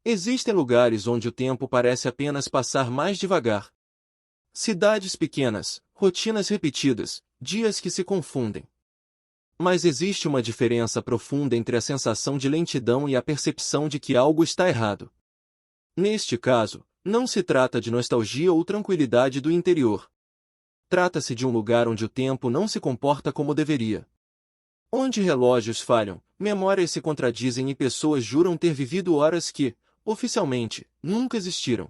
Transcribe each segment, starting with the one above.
Existem lugares onde o tempo parece apenas passar mais devagar. Cidades pequenas, rotinas repetidas, dias que se confundem. Mas existe uma diferença profunda entre a sensação de lentidão e a percepção de que algo está errado. Neste caso, não se trata de nostalgia ou tranquilidade do interior. Trata-se de um lugar onde o tempo não se comporta como deveria. Onde relógios falham, memórias se contradizem e pessoas juram ter vivido horas que, oficialmente, nunca existiram.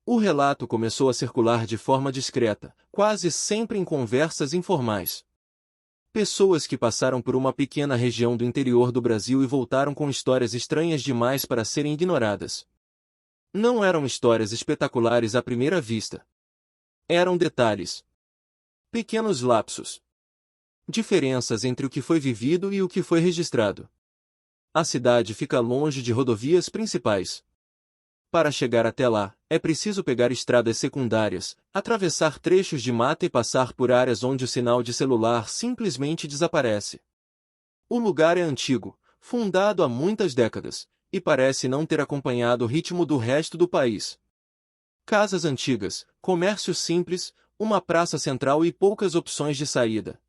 O relato começou a circular de forma discreta, quase sempre em conversas informais. Pessoas que passaram por uma pequena região do interior do Brasil e voltaram com histórias estranhas demais para serem ignoradas. Não eram histórias espetaculares à primeira vista. Eram detalhes. Pequenos lapsos. Diferenças entre o que foi vivido e o que foi registrado. A cidade fica longe de rodovias principais. Para chegar até lá, é preciso pegar estradas secundárias, atravessar trechos de mata e passar por áreas onde o sinal de celular simplesmente desaparece. O lugar é antigo, fundado há muitas décadas, e parece não ter acompanhado o ritmo do resto do país. Casas antigas, comércio simples, uma praça central e poucas opções de saída.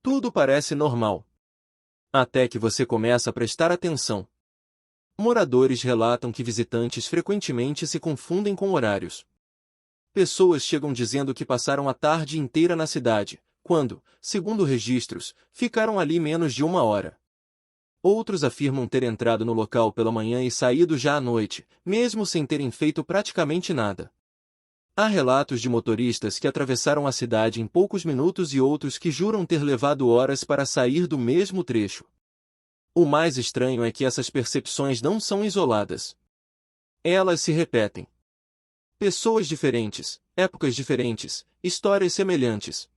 Tudo parece normal. Até que você começa a prestar atenção. Moradores relatam que visitantes frequentemente se confundem com horários. Pessoas chegam dizendo que passaram a tarde inteira na cidade, quando, segundo registros, ficaram ali menos de 1 hora. Outros afirmam ter entrado no local pela manhã e saído já à noite, mesmo sem terem feito praticamente nada. Há relatos de motoristas que atravessaram a cidade em poucos minutos e outros que juram ter levado horas para sair do mesmo trecho. O mais estranho é que essas percepções não são isoladas. Elas se repetem. Pessoas diferentes, épocas diferentes, histórias semelhantes.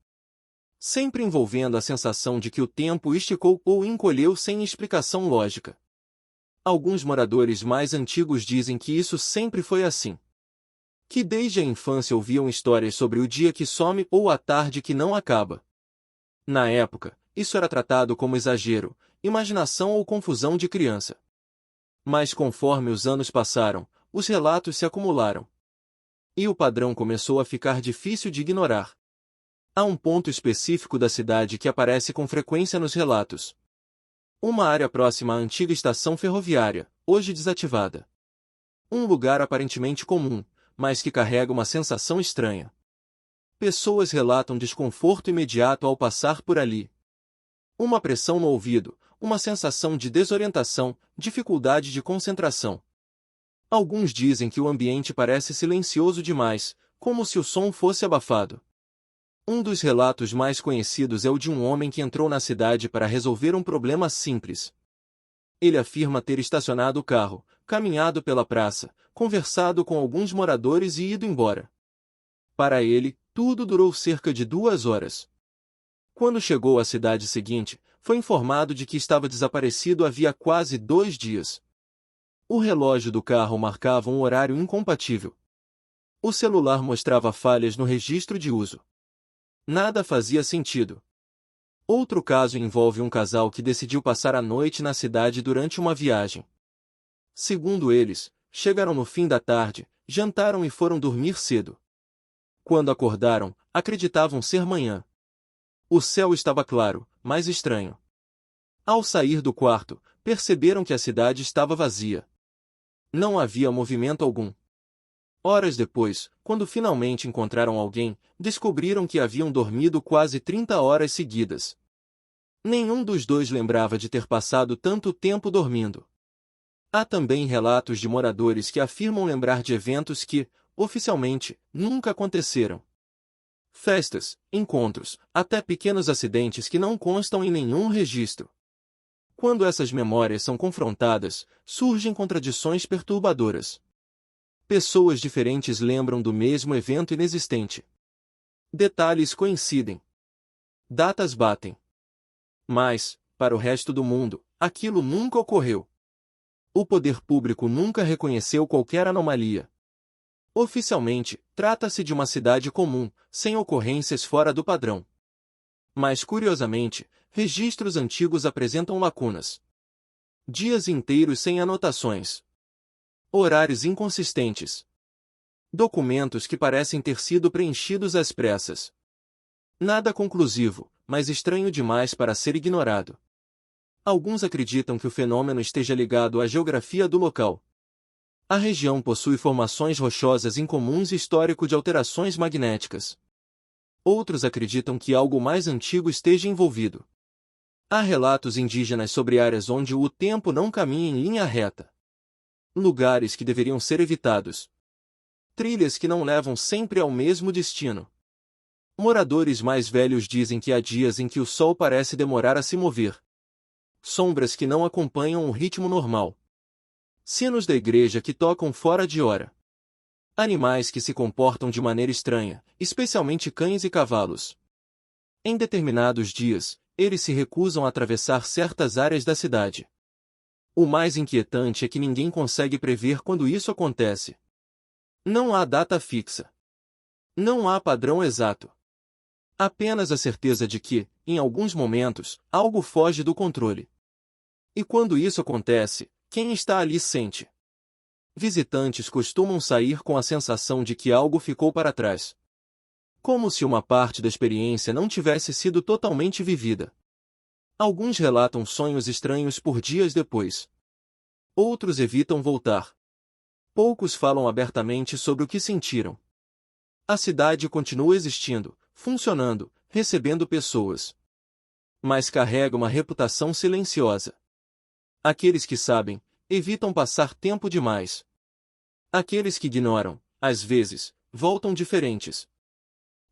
Sempre envolvendo a sensação de que o tempo esticou ou encolheu sem explicação lógica. Alguns moradores mais antigos dizem que isso sempre foi assim. Que desde a infância ouviam histórias sobre o dia que some ou a tarde que não acaba. Na época, isso era tratado como exagero, imaginação ou confusão de criança. Mas conforme os anos passaram, os relatos se acumularam. E o padrão começou a ficar difícil de ignorar. Há um ponto específico da cidade que aparece com frequência nos relatos. Uma área próxima à antiga estação ferroviária, hoje desativada. Um lugar aparentemente comum, mas que carrega uma sensação estranha. Pessoas relatam desconforto imediato ao passar por ali. Uma pressão no ouvido, uma sensação de desorientação, dificuldade de concentração. Alguns dizem que o ambiente parece silencioso demais, como se o som fosse abafado. Um dos relatos mais conhecidos é o de um homem que entrou na cidade para resolver um problema simples. Ele afirma ter estacionado o carro, caminhado pela praça, conversado com alguns moradores e ido embora. Para ele, tudo durou cerca de 2 horas. Quando chegou à cidade seguinte, foi informado de que estava desaparecido havia quase 2 dias. O relógio do carro marcava um horário incompatível. O celular mostrava falhas no registro de uso. Nada fazia sentido. Outro caso envolve um casal que decidiu passar a noite na cidade durante uma viagem. Segundo eles, chegaram no fim da tarde, jantaram e foram dormir cedo. Quando acordaram, acreditavam ser manhã. O céu estava claro, mas estranho. Ao sair do quarto, perceberam que a cidade estava vazia. Não havia movimento algum. Horas depois, quando finalmente encontraram alguém, descobriram que haviam dormido quase 30 horas seguidas. Nenhum dos dois lembrava de ter passado tanto tempo dormindo. Há também relatos de moradores que afirmam lembrar de eventos que, oficialmente, nunca aconteceram. Festas, encontros, até pequenos acidentes que não constam em nenhum registro. Quando essas memórias são confrontadas, surgem contradições perturbadoras. Pessoas diferentes lembram do mesmo evento inexistente. Detalhes coincidem. Datas batem. Mas, para o resto do mundo, aquilo nunca ocorreu. O poder público nunca reconheceu qualquer anomalia. Oficialmente, trata-se de uma cidade comum, sem ocorrências fora do padrão. Mas curiosamente, registros antigos apresentam lacunas. Dias inteiros sem anotações. Horários inconsistentes. Documentos que parecem ter sido preenchidos às pressas. Nada conclusivo, mas estranho demais para ser ignorado. Alguns acreditam que o fenômeno esteja ligado à geografia do local. A região possui formações rochosas incomuns e histórico de alterações magnéticas. Outros acreditam que algo mais antigo esteja envolvido. Há relatos indígenas sobre áreas onde o tempo não caminha em linha reta. Lugares que deveriam ser evitados. Trilhas que não levam sempre ao mesmo destino. Moradores mais velhos dizem que há dias em que o sol parece demorar a se mover. Sombras que não acompanham um ritmo normal. Sinos da igreja que tocam fora de hora. Animais que se comportam de maneira estranha, especialmente cães e cavalos. Em determinados dias, eles se recusam a atravessar certas áreas da cidade. O mais inquietante é que ninguém consegue prever quando isso acontece. Não há data fixa. Não há padrão exato. Apenas a certeza de que, em alguns momentos, algo foge do controle. E quando isso acontece, quem está ali sente. Visitantes costumam sair com a sensação de que algo ficou para trás. Como se uma parte da experiência não tivesse sido totalmente vivida. Alguns relatam sonhos estranhos por dias depois. Outros evitam voltar. Poucos falam abertamente sobre o que sentiram. A cidade continua existindo, funcionando, recebendo pessoas. Mas carrega uma reputação silenciosa. Aqueles que sabem, evitam passar tempo demais. Aqueles que ignoram, às vezes, voltam diferentes.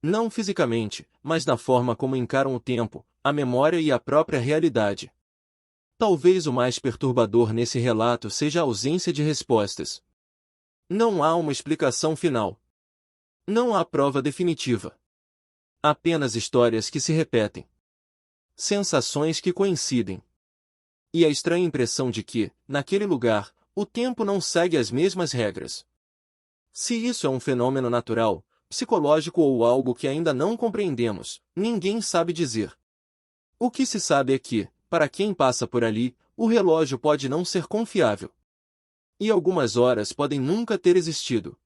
Não fisicamente, mas na forma como encaram o tempo, a memória e a própria realidade. Talvez o mais perturbador nesse relato seja a ausência de respostas. Não há uma explicação final. Não há prova definitiva. Apenas histórias que se repetem. Sensações que coincidem. E a estranha impressão de que, naquele lugar, o tempo não segue as mesmas regras. Se isso é um fenômeno natural, psicológico ou algo que ainda não compreendemos, ninguém sabe dizer. O que se sabe é que, para quem passa por ali, o relógio pode não ser confiável. E algumas horas podem nunca ter existido.